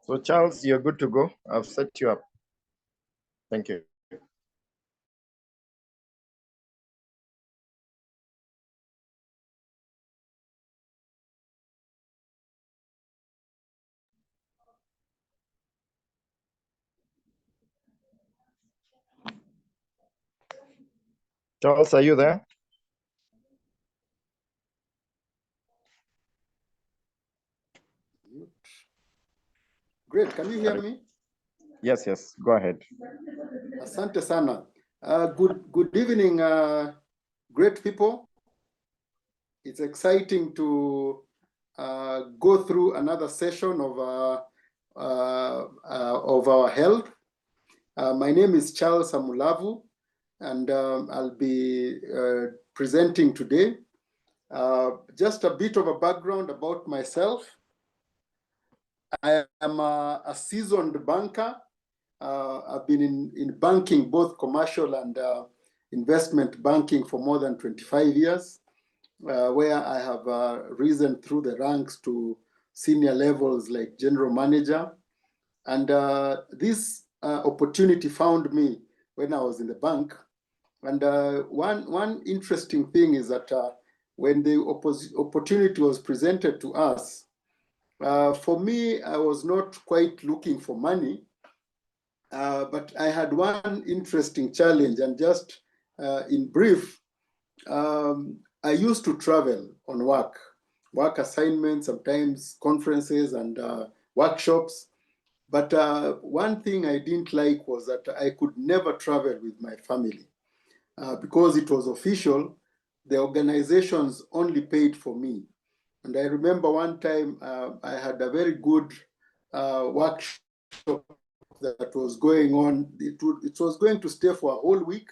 So Charles, you're good to go. I've set you up. Thank you. Charles, are you there? Great, can you hear me? Yes, go ahead. Asante sana. Good evening, great people. It's exciting to go through another session of our health. My name is Charles Amulavu, and I'll be presenting today. Just a bit of a background about myself. I am a seasoned banker. I've been in banking, both commercial and investment banking, for more than 25 years, where I have risen through the ranks to senior levels like general manager. And this opportunity found me when I was in the bank. And one interesting thing is that when the opportunity was presented to us, for me, I was not quite looking for money, but I had one interesting challenge. And just in brief, I used to travel on work assignments, sometimes conferences and workshops. But one thing I didn't like was that I could never travel with my family because it was official. The organizations only paid for me. And I remember one time I had a very good workshop that was going on. It was going to stay for a whole week.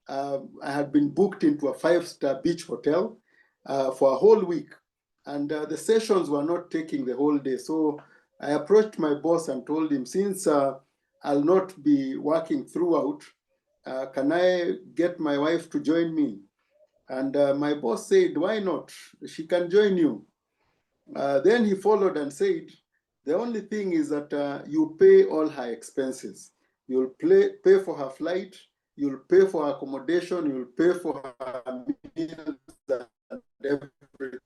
I had been booked into a 5-star beach hotel for a whole week. And the sessions were not taking the whole day. So I approached my boss and told him, since I'll not be working throughout, can I get my wife to join me? And my boss said, why not? She can join you. Then he followed and said, the only thing is that you pay all her expenses. You'll pay for her flight, you'll pay for her accommodation, you'll pay for her meals and everything.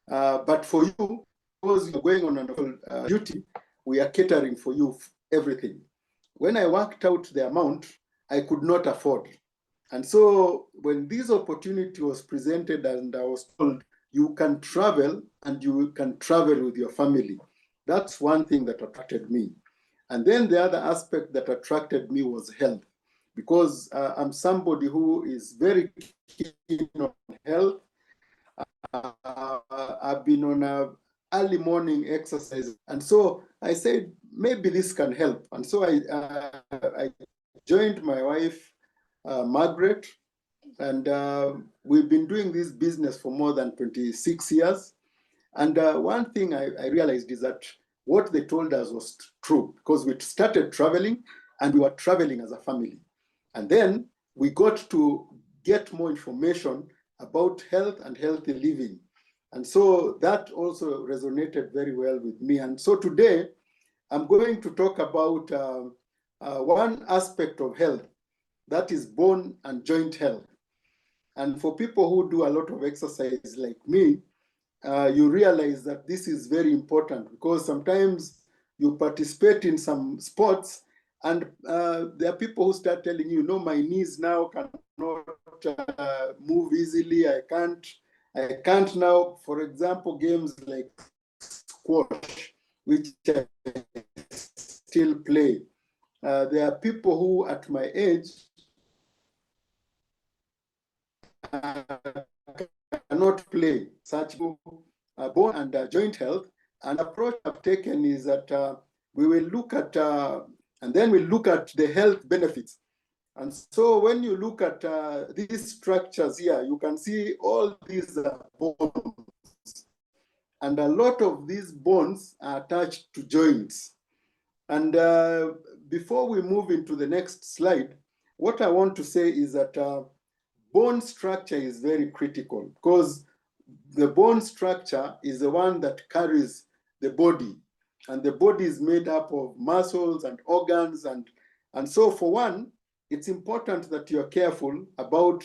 But for you, because you're going on a duty, we are catering for you everything. When I worked out the amount, I could not afford. And so when this opportunity was presented and I was told, you can travel and you can travel with your family, that's one thing that attracted me. And then the other aspect that attracted me was health, because I'm somebody who is very keen on health. I've been on a early morning exercise. And so I said, maybe this can help. And so I joined my wife, Margaret, and we've been doing this business for more than 26 years. And one thing I realized is that what they told us was true, because we started traveling and we were traveling as a family. And then we got to get more information about health and healthy living. And so that also resonated very well with me. And so today, I'm going to talk about one aspect of health, that is bone and joint health. And for people who do a lot of exercise like me, you realize that this is very important, because sometimes you participate in some sports and there are people who start telling you, no, my knees now cannot move easily. I can't now, for example, games like squash, which I still play. There are people who at my age cannot play such bone and joint health. And approach I've taken is that we will look at, and then we'll look at the health benefits. And so when you look at these structures here, you can see all these bones. And a lot of these bones are attached to joints. And before we move into the next slide, what I want to say is that bone structure is very critical, because the bone structure is the one that carries the body. and the body is made up of muscles and organs. And so for one, it's important that you are careful about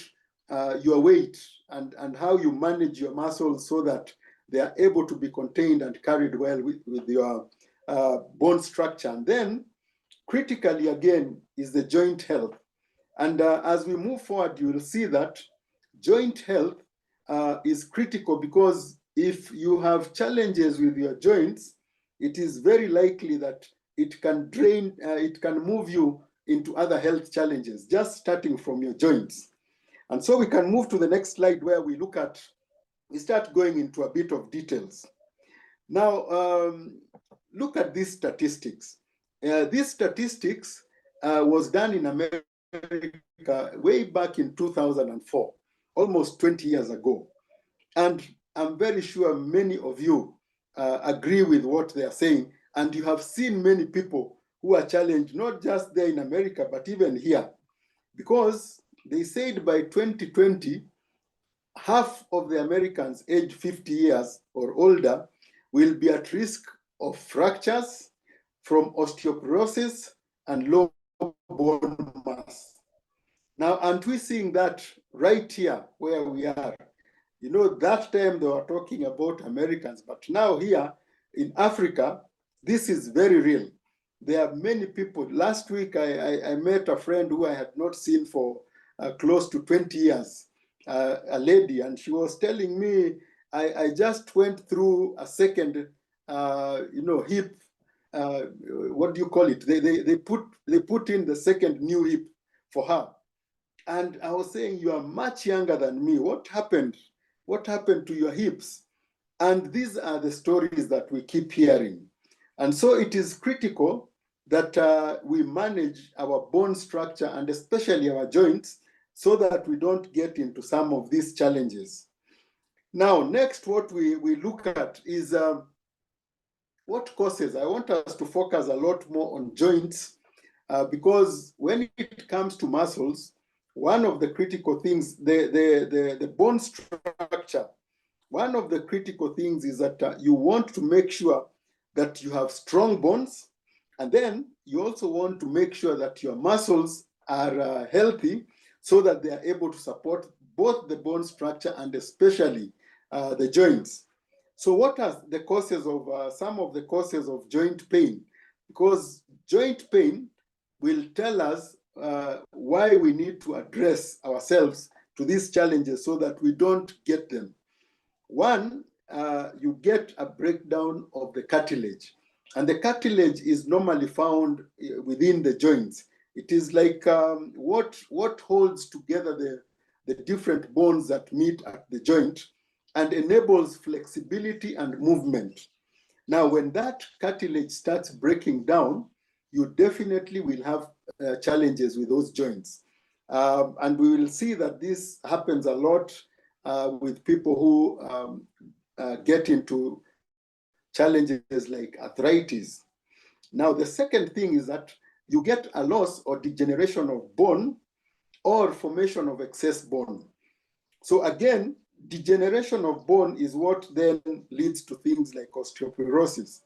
your weight and how you manage your muscles so that they are able to be contained and carried well with your bone structure. And then critically again is the joint health. And as we move forward, you will see that joint health is critical, because if you have challenges with your joints, it is very likely that it can move you into other health challenges, just starting from your joints. And so we can move to the next slide where we start going into a bit of details. Now, look at these statistics. These statistics was done in America way back in 2004, almost 20 years ago. And I'm very sure many of you agree with what they are saying. And you have seen many people who are challenged, not just there in America, but even here. Because they said by 2020, half of the Americans aged 50 years or older will be at risk of fractures from osteoporosis and low bone mass. Now, aren't we seeing that right here where we are? You know, that time they were talking about Americans, but now here in Africa, this is very real. There are many people. Last week, I met a friend who I had not seen for close to 20 years, a lady, and she was telling me, I just went through a second, hip, what do you call it? They put in the second new hip for her. And I was saying, you are much younger than me. What happened? What happened to your hips? And these are the stories that we keep hearing. And so it is critical that we manage our bone structure and especially our joints so that we don't get into some of these challenges. Now, next, what we look at is what causes. I want us to focus a lot more on joints because when it comes to muscles, one of the critical things, the bone structure, one of the critical things is that you want to make sure that you have strong bones, and then you also want to make sure that your muscles are healthy so that they are able to support both the bone structure and especially the joints. So what are the causes of, some of the causes of joint pain? Because joint pain will tell us why we need to address ourselves to these challenges so that we don't get them. One, you get a breakdown of the cartilage. And the cartilage is normally found within the joints. It is like what holds together the different bones that meet at the joint and enables flexibility and movement. Now, when that cartilage starts breaking down, you definitely will have challenges with those joints. And we will see that this happens a lot with people who get into challenges like arthritis. Now, the second thing is that you get a loss or degeneration of bone or formation of excess bone. So again, degeneration of bone is what then leads to things like osteoporosis,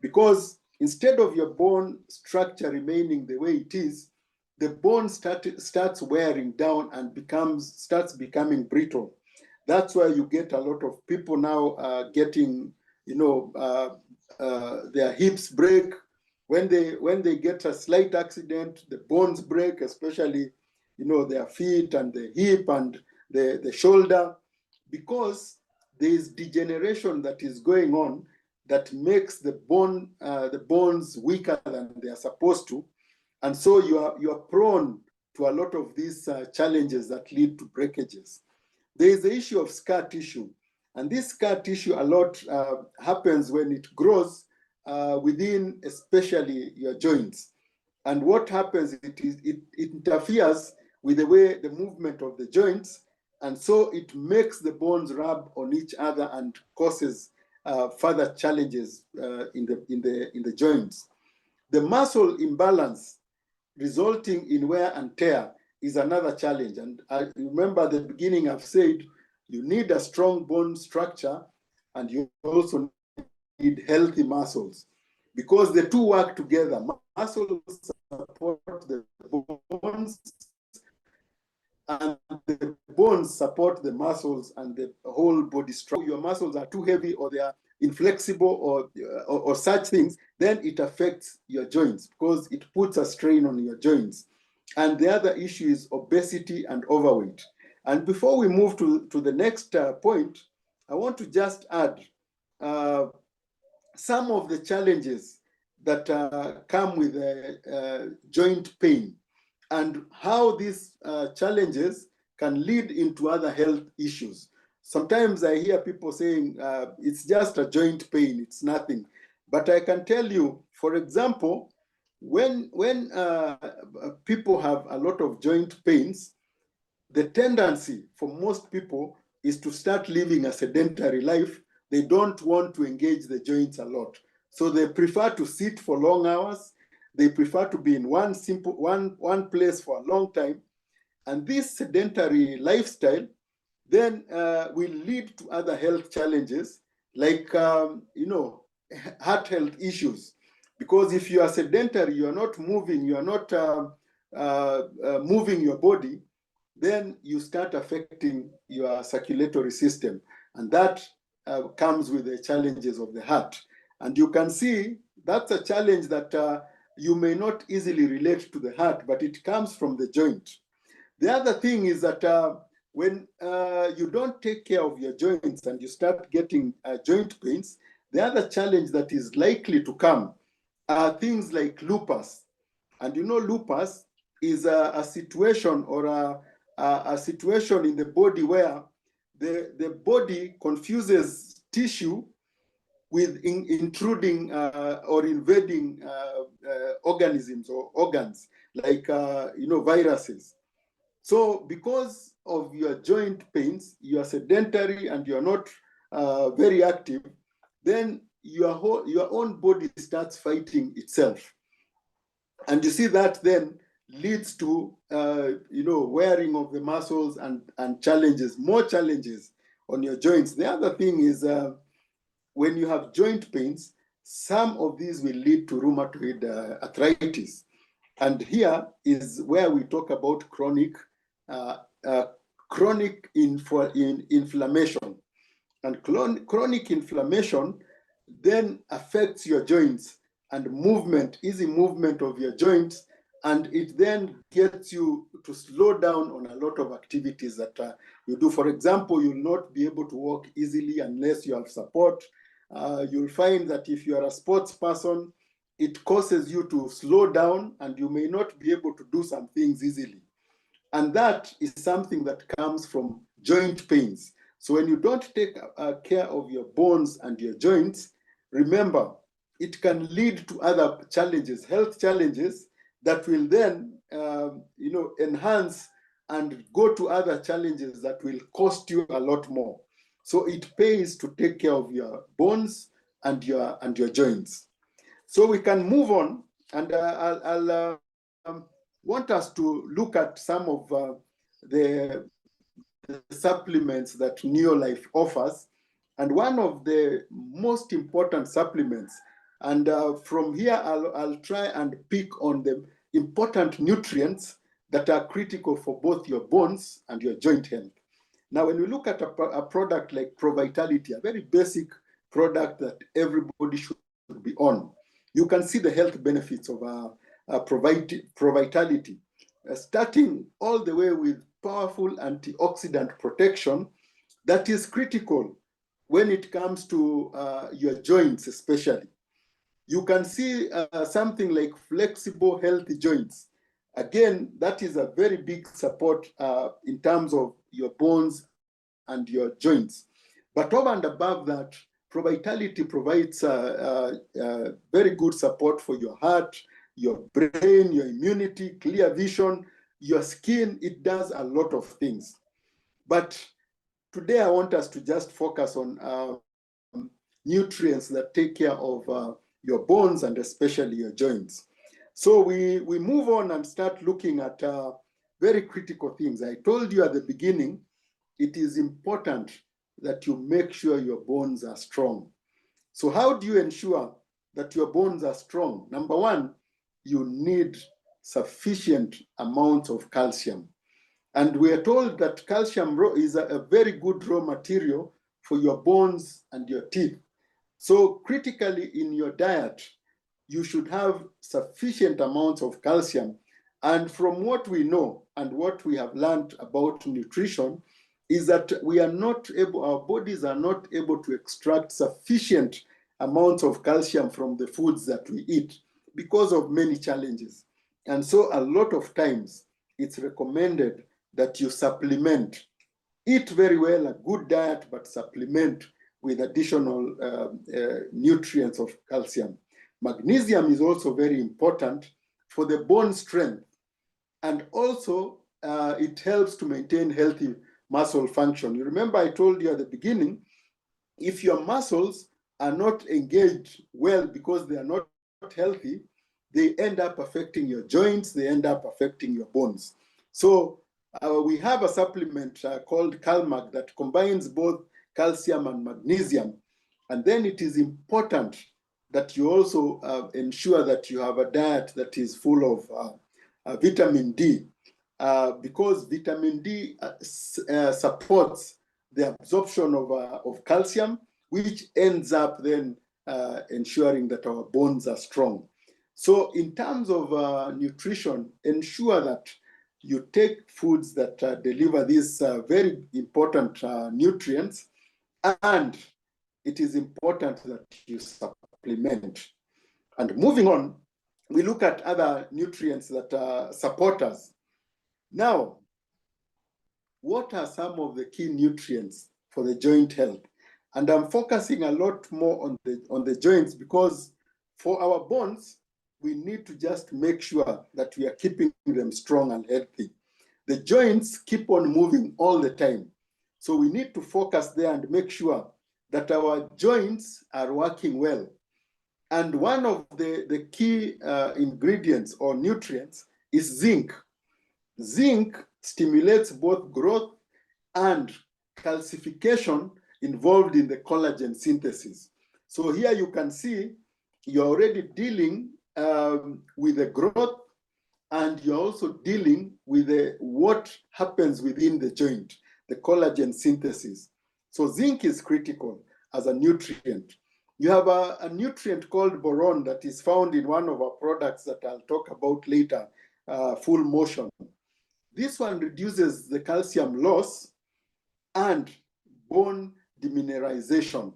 because instead of your bone structure remaining the way it is, the bone starts wearing down and starts becoming brittle. That's why you get a lot of people now getting, their hips break. When they get a slight accident, the bones break, especially, their feet and the hip and the shoulder, because there is degeneration that is going on that makes the bones weaker than they are supposed to. And so you are prone to a lot of these challenges that lead to breakages. There is the issue of scar tissue. And this scar tissue a lot happens when it grows within especially your joints. And what happens, it interferes with the way the movement of the joints, and so it makes the bones rub on each other and causes further challenges in the joints. The muscle imbalance resulting in wear and tear is another challenge. And I remember at the beginning I've said you need a strong bone structure and you also need healthy muscles. because the two work together. Muscles support the bones, and the bones support the muscles and the whole body structure. Your muscles are too heavy, or they are inflexible, or such things, then it affects your joints because it puts a strain on your joints. And the other issue is obesity and overweight. And before we move to the next point, I want to just add some of the challenges that come with joint pain, and how these challenges can lead into other health issues. Sometimes I hear people saying it's just a joint pain, it's nothing. But I can tell you, for example, when people have a lot of joint pains, the tendency for most people is to start living a sedentary life. They don't want to engage the joints a lot. So they prefer to sit for long hours. They prefer to be in one place for a long time. And this sedentary lifestyle then will lead to other health challenges, like heart health issues. Because if you are sedentary, you are not moving, you are not moving your body, then you start affecting your circulatory system. And that comes with the challenges of the heart. And you can see that's a challenge that you may not easily relate to the heart, but it comes from the joint. The other thing is that when you don't take care of your joints and you start getting joint pains, the other challenge that is likely to come are things like lupus. And you know, lupus is a situation, or a situation in the body where the body confuses tissue with intruding or invading organisms or organs, like viruses. So because of your joint pains, you are sedentary and you are not very active, then your own body starts fighting itself. And you see that then leads to wearing of the muscles and challenges, more challenges on your joints. The other thing is when you have joint pains, some of these will lead to rheumatoid arthritis. And here is where we talk about chronic inflammation. And chronic inflammation then affects your joints and movement, easy movement of your joints, and it then gets you to slow down on a lot of activities that you do. For example, you'll not be able to walk easily unless you have support. You'll find that if you are a sports person, it causes you to slow down and you may not be able to do some things easily. And that is something that comes from joint pains. So when you don't take care of your bones and your joints, remember, it can lead to other challenges, health challenges, that will then enhance and go to other challenges that will cost you a lot more. So it pays to take care of your bones and your joints. So we can move on, and I'll want us to look at some of the supplements that Neolife offers. And one of the most important supplements, and from here I'll try and pick on the important nutrients that are critical for both your bones and your joint health. Now, when we look at a product like ProVitality, a very basic product that everybody should be on, you can see the health benefits of ProVitality, starting all the way with powerful antioxidant protection that is critical when it comes to your joints especially. You can see something like flexible, healthy joints. Again, that is a very big support in terms of your bones and your joints. But over and above that, ProVitality provides very good support for your heart, your brain, your immunity, clear vision, your skin. It does a lot of things. But today I want us to just focus on nutrients that take care of your bones and especially your joints. So we move on and start looking at very critical things. I told you at the beginning, it is important that you make sure your bones are strong. So how do you ensure that your bones are strong, number one, you need sufficient amounts of calcium. And we are told that calcium is a very good raw material for your bones and your teeth. So critically in your diet, you should have sufficient amounts of calcium. And from what we know and what we have learned about nutrition is that our bodies are not able to extract sufficient amounts of calcium from the foods that we eat because of many challenges. And so a lot of times it's recommended that you supplement. Eat very well, a good diet, but supplement with additional nutrients of calcium. Magnesium is also very important for the bone strength. And also, it helps to maintain healthy muscle function. You remember I told you at the beginning, if your muscles are not engaged well because they are not healthy, they end up affecting your joints, they end up affecting your bones. So we have a supplement called CalMag that combines both calcium and magnesium. And then it is important that you also ensure that you have a diet that is full of vitamin D, because vitamin D supports the absorption of calcium, which ends up then ensuring that our bones are strong. So in terms of nutrition, ensure that you take foods that deliver these very important nutrients, and it is important that you supplement. And moving on, we look at other nutrients that support us. Now, what are some of the key nutrients for the joint health? And I'm focusing a lot more on the joints because for our bones, we need to just make sure that we are keeping them strong and healthy. The joints keep on moving all the time. So we need to focus there and make sure that our joints are working well. And one of the key ingredients or nutrients is zinc. Zinc stimulates both growth and calcification involved in the collagen synthesis. So here you can see you're already dealing with the growth, and you're also dealing with what happens within the joint, the collagen synthesis. So zinc is critical as a nutrient. You have a nutrient called boron that is found in one of our products that I'll talk about later, Full Motion. This one reduces the calcium loss and bone demineralization.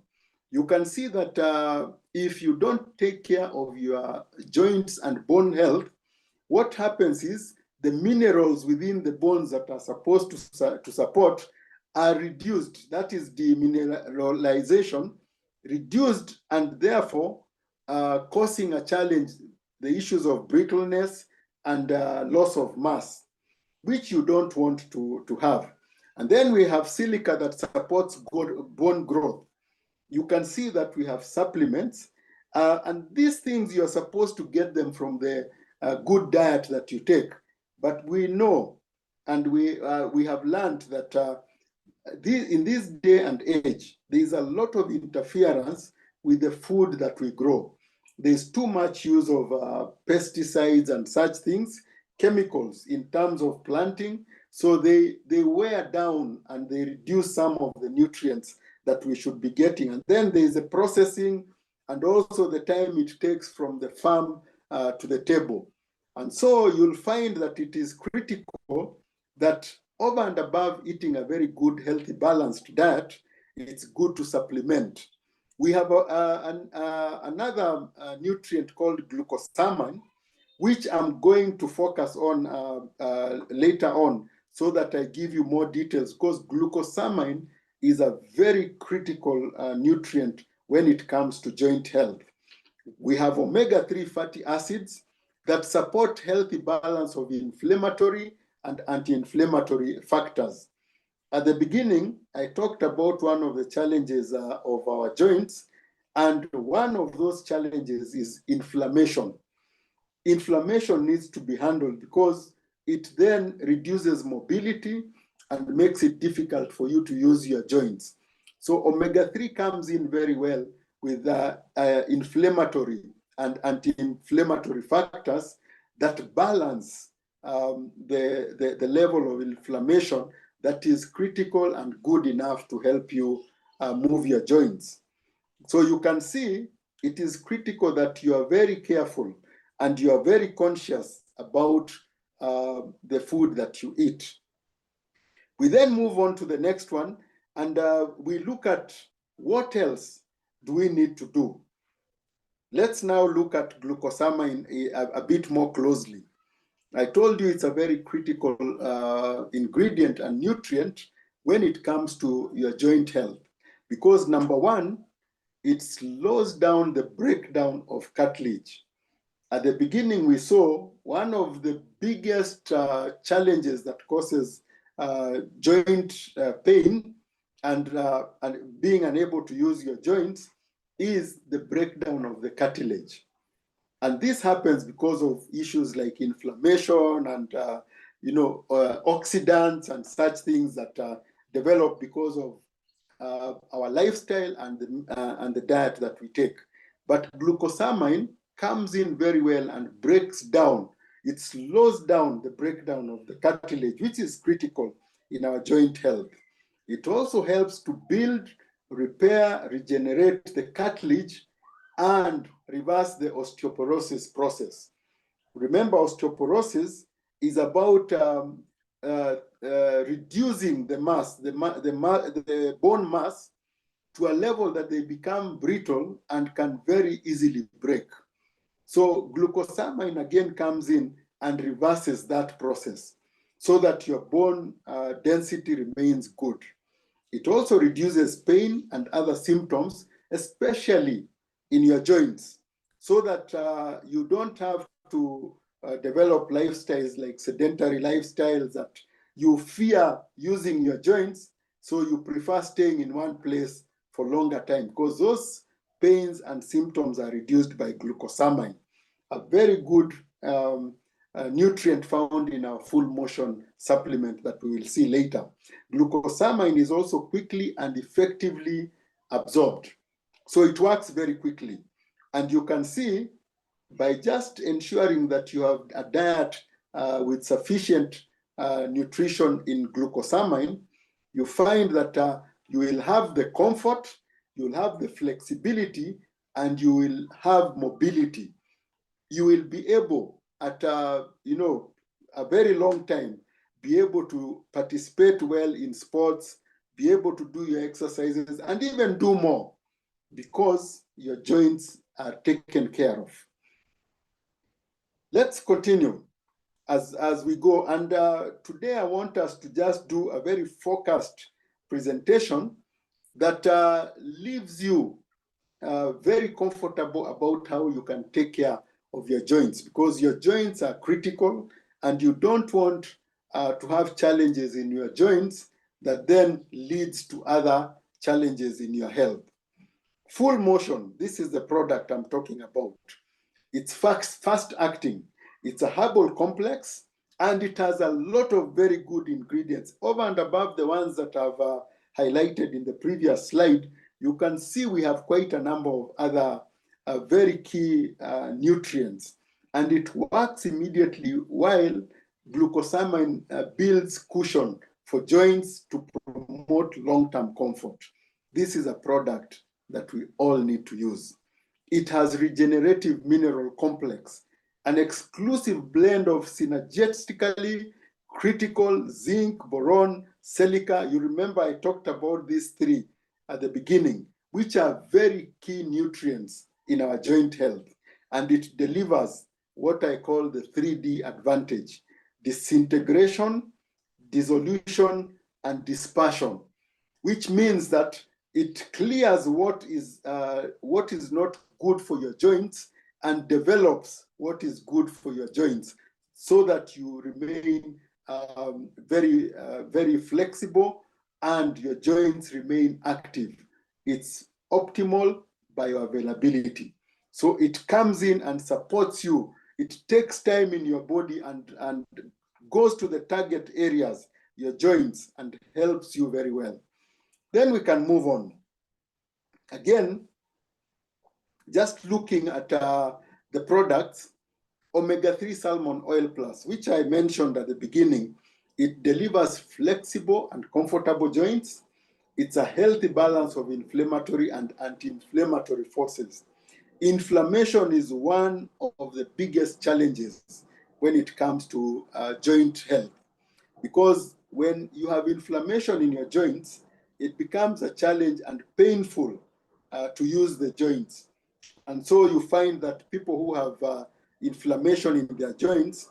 You can see that if you don't take care of your joints and bone health, what happens is the minerals within the bones that are supposed to support are reduced. That is demineralization, reduced, and therefore causing a challenge, the issues of brittleness and loss of mass, which you don't want to have. And then we have silica that supports good bone growth. You can see that we have supplements, and these things you're supposed to get them from the good diet that you take. But we know, and we have learned that in this day and age, there is a lot of interference with the food that we grow. There's too much use of pesticides and such things, chemicals in terms of planting. So they wear down and they reduce some of the nutrients that we should be getting. And then there's the processing and also the time it takes from the farm to the table. And so you'll find that it is critical that over and above eating a very good, healthy, balanced diet, it's good to supplement. We have another nutrient called glucosamine, which I'm going to focus on later on so that I give you more details, because glucosamine is a very critical nutrient when it comes to joint health. We have omega-3 fatty acids that support healthy balance of inflammatory and anti-inflammatory factors. At the beginning, I talked about one of the challenges of our joints, and one of those challenges is inflammation. Inflammation needs to be handled because it then reduces mobility and makes it difficult for you to use your joints. So omega-3 comes in very well with inflammatory and anti-inflammatory factors that balance the level of inflammation that is critical and good enough to help you move your joints. So you can see it is critical that you are very careful and you are very conscious about the food that you eat. We then move on to the next one, and we look at what else do we need to do. Let's now look at glucosamine a bit more closely. I told you it's a very critical ingredient and nutrient when it comes to your joint health, because number one, it slows down the breakdown of cartilage. At the beginning, we saw one of the biggest challenges that causes joint pain and being unable to use your joints is the breakdown of the cartilage. And this happens because of issues like inflammation and oxidants and such things that develop because of our lifestyle and the diet that we take. But glucosamine comes in very well and breaks down. It slows down the breakdown of the cartilage, which is critical in our joint health. It also helps to build, repair, regenerate the cartilage and reverse the osteoporosis process. Remember, osteoporosis is about reducing the mass, the bone mass, to a level that they become brittle and can very easily break. So glucosamine again comes in and reverses that process so that your bone density remains good. It also reduces pain and other symptoms, especially in your joints, so that you don't have to develop lifestyles like sedentary lifestyles that you fear using your joints, so you prefer staying in one place for longer time, because those pains and symptoms are reduced by glucosamine, a very good nutrient found in our full motion supplement that we will see later. Glucosamine is also quickly and effectively absorbed. So it works very quickly. And you can see by just ensuring that you have a diet with sufficient nutrition in glucosamine, you find that you will have the comfort, you will have the flexibility, and you will have mobility. You will be able at a very long time, be able to participate well in sports, be able to do your exercises, and even do more because your joints are taken care of. Let's continue as we go. And today I want us to just do a very focused presentation that leaves you very comfortable about how you can take care of your joints, because your joints are critical and you don't want to have challenges in your joints that then leads to other challenges in your health. Full motion, this is the product I'm talking about. It's fast acting. It's a herbal complex, and it has a lot of very good ingredients over and above the ones that I've highlighted in the previous slide. You can see we have quite a number of other very key nutrients, and it works immediately while glucosamine builds cushion for joints to promote long-term comfort. This is a product that we all need to use. It has regenerative mineral complex, an exclusive blend of synergistically critical zinc, boron, silica. You remember I talked about these three at the beginning, which are very key nutrients in our joint health. And it delivers what I call the 3D advantage: disintegration, dissolution, and dispersion, which means that it clears what is not good for your joints and develops what is good for your joints, so that you remain very flexible and your joints remain active. It's optimal bioavailability. So it comes in and supports you. It takes time in your body and goes to the target areas, your joints, and helps you very well. Then we can move on. Again, just looking at the products, omega-3 salmon oil plus, which I mentioned at the beginning, it delivers flexible and comfortable joints. It's a healthy balance of inflammatory and anti-inflammatory forces. Inflammation is one of the biggest challenges when it comes to joint health, because when you have inflammation in your joints, it becomes a challenge and painful to use the joints. And so you find that people who have inflammation in their joints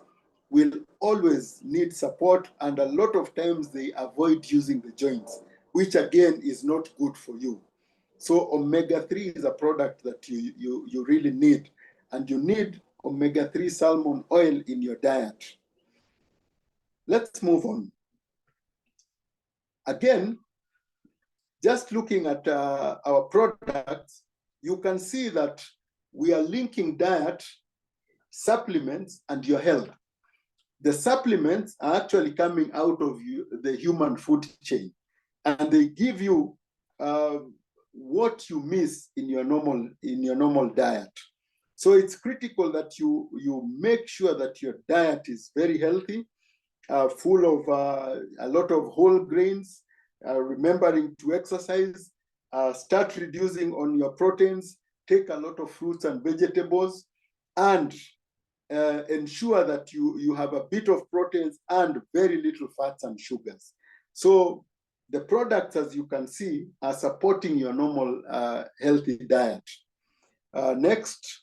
will always need support, and a lot of times they avoid using the joints, which again is not good for you. So omega-3 is a product that you really need, and you need omega-3 salmon oil in your diet. Let's move on. Again, just looking at our products, you can see that we are linking diet, supplements, and your health. The supplements are actually coming out of the human food chain, and they give you what you miss in your normal diet. So it's critical that you make sure that your diet is very healthy, full of a lot of whole grains, remembering to exercise, start reducing on your proteins, take a lot of fruits and vegetables, and ensure that you have a bit of proteins and very little fats and sugars. So the products, as you can see, are supporting your normal healthy diet. Next,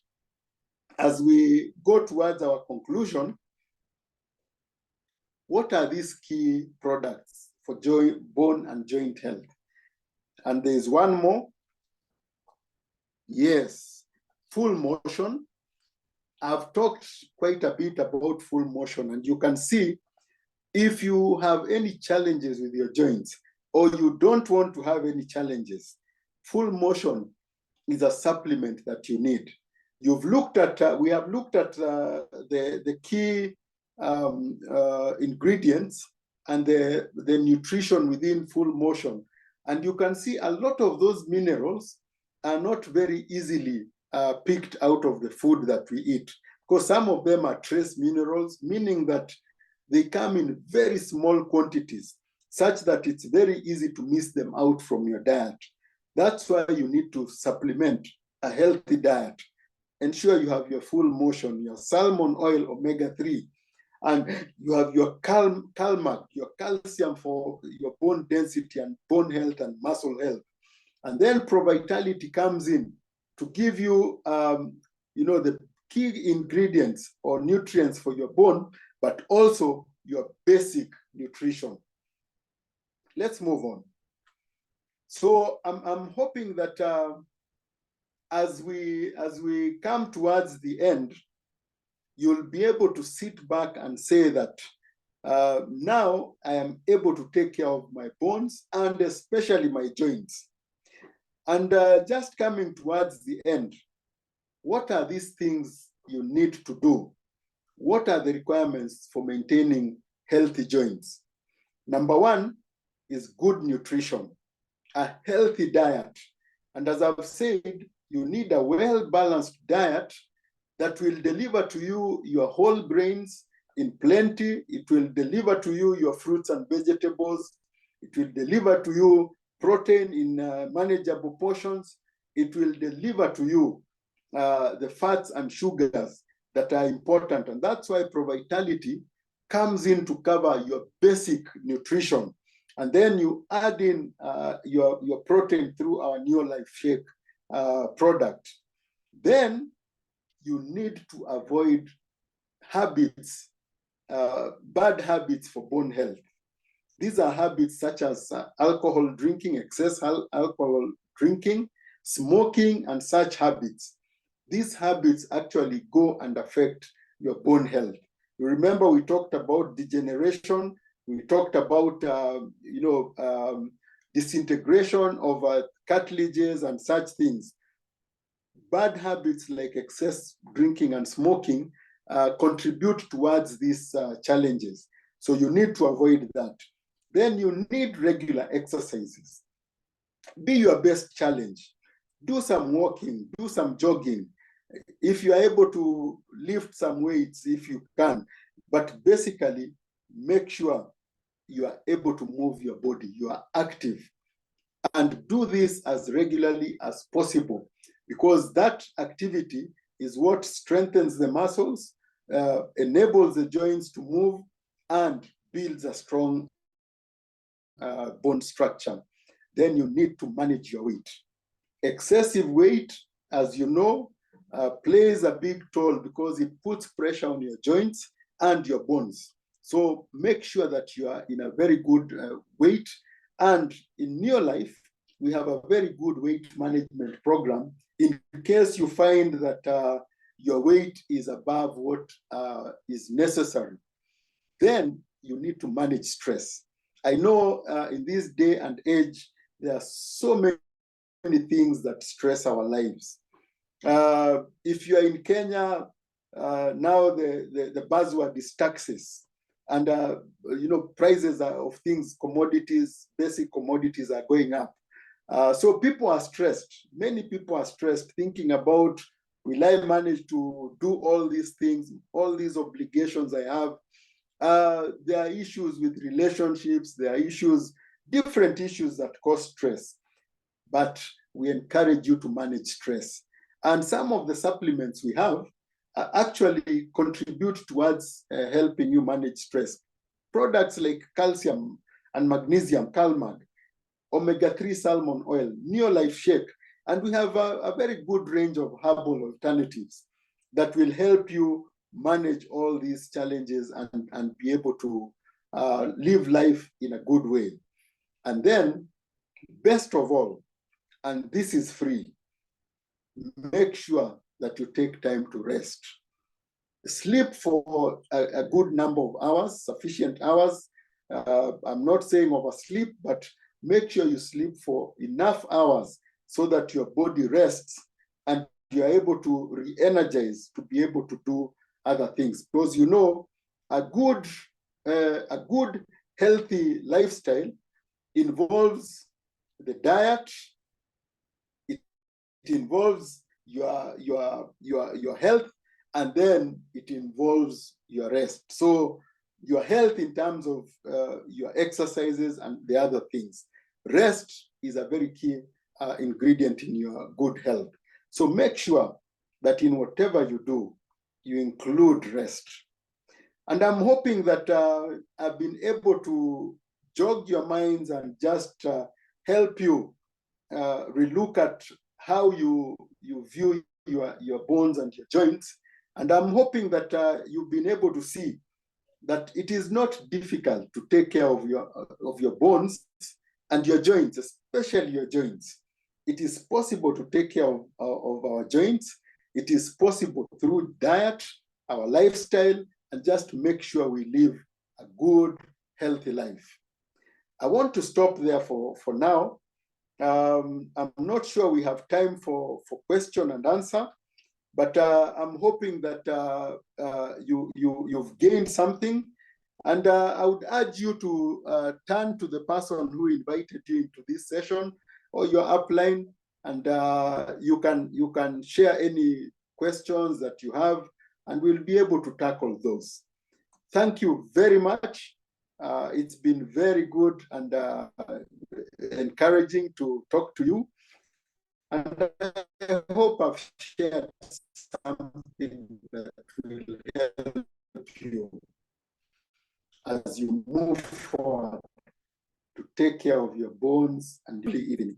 as we go towards our conclusion, what are these key products for bone and joint health? And there's one more. Yes, full motion. I've talked quite a bit about full motion, and you can see if you have any challenges with your joints or you don't want to have any challenges, full motion is a supplement that you need. You've looked at, we have looked at the key ingredients and the nutrition within full motion. And you can see a lot of those minerals are not very easily picked out of the food that we eat, because some of them are trace minerals, meaning that they come in very small quantities, such that it's very easy to miss them out from your diet. That's why you need to supplement a healthy diet. Ensure you have your full motion, your salmon oil, omega-3, and you have your CalMag, your calcium for your bone density and bone health and muscle health. And then ProVitality comes in to give you, the key ingredients or nutrients for your bone, but also your basic nutrition. Let's move on. So I'm hoping that as we come towards the end, you'll be able to sit back and say that now I am able to take care of my bones and especially my joints. And just coming towards the end, what are these things you need to do? What are the requirements for maintaining healthy joints? Number one is good nutrition, a healthy diet. And as I've said, you need a well-balanced diet that will deliver to you your whole grains in plenty. It will deliver to you your fruits and vegetables. It will deliver to you protein in manageable portions. It will deliver to you the fats and sugars that are important. And that's why ProVitality comes in to cover your basic nutrition. And then you add in your protein through our Neolife Shake product. Then you need to avoid habits, bad habits for bone health. These are habits such as alcohol drinking, excess alcohol drinking, smoking, and such habits. These habits actually go and affect your bone health. You remember we talked about degeneration, we talked about disintegration of cartilages and such things. Bad habits like excess drinking and smoking contribute towards these challenges. So you need to avoid that. Then you need regular exercises. Be your best challenge. Do some walking, do some jogging. If you are able to lift some weights, if you can, but basically make sure you are able to move your body, you are active, and do this as regularly as possible, because that activity is what strengthens the muscles, enables the joints to move, and builds a strong bone structure. Then you need to manage your weight. Excessive weight, as you know, plays a big toll because it puts pressure on your joints and your bones. So make sure that you are in a very good weight. And in your life, we have a very good weight management program in case you find that your weight is above what is necessary. Then you need to manage stress. I know in this day and age, there are so many things that stress our lives. If you are in Kenya, now the buzzword is taxes. And prices of things, commodities, basic commodities are going up. So people are stressed. Many people are stressed, thinking about, will I manage to do all these things, all these obligations I have? There are issues with relationships. There are issues, different issues that cause stress. But we encourage you to manage stress. And some of the supplements we have actually contribute towards helping you manage stress. Products like calcium and magnesium, CalMag, omega-3 salmon oil, Neolife Shake, and we have a very good range of herbal alternatives that will help you manage all these challenges and be able to live life in a good way. And then, best of all, and this is free, make sure that you take time to rest. Sleep for a good number of hours, sufficient hours. I'm not saying oversleep, but make sure you sleep for enough hours so that your body rests and you're able to re-energize to be able to do other things. Because you know, a good healthy lifestyle involves the diet, it involves your health, and then it involves your rest. So your health in terms of your exercises and the other things. Rest is a very key ingredient in your good health. So make sure that in whatever you do, you include rest. And I'm hoping that I've been able to jog your minds and just help you relook at how you view your bones and your joints. And I'm hoping that you've been able to see that it is not difficult to take care of your bones and your joints, especially your joints. It is possible to take care of our joints. It is possible through diet, our lifestyle, and just make sure we live a good, healthy life. I want to stop there for now. I'm not sure we have time for question and answer, but I'm hoping that you've gained something. And I would urge you to turn to the person who invited you into this session or your upline, and you can share any questions that you have, and we'll be able to tackle those. Thank you very much. It's been very good and encouraging to talk to you. And I hope I've shared something that will help you as you move forward to take care of your bones and daily evening.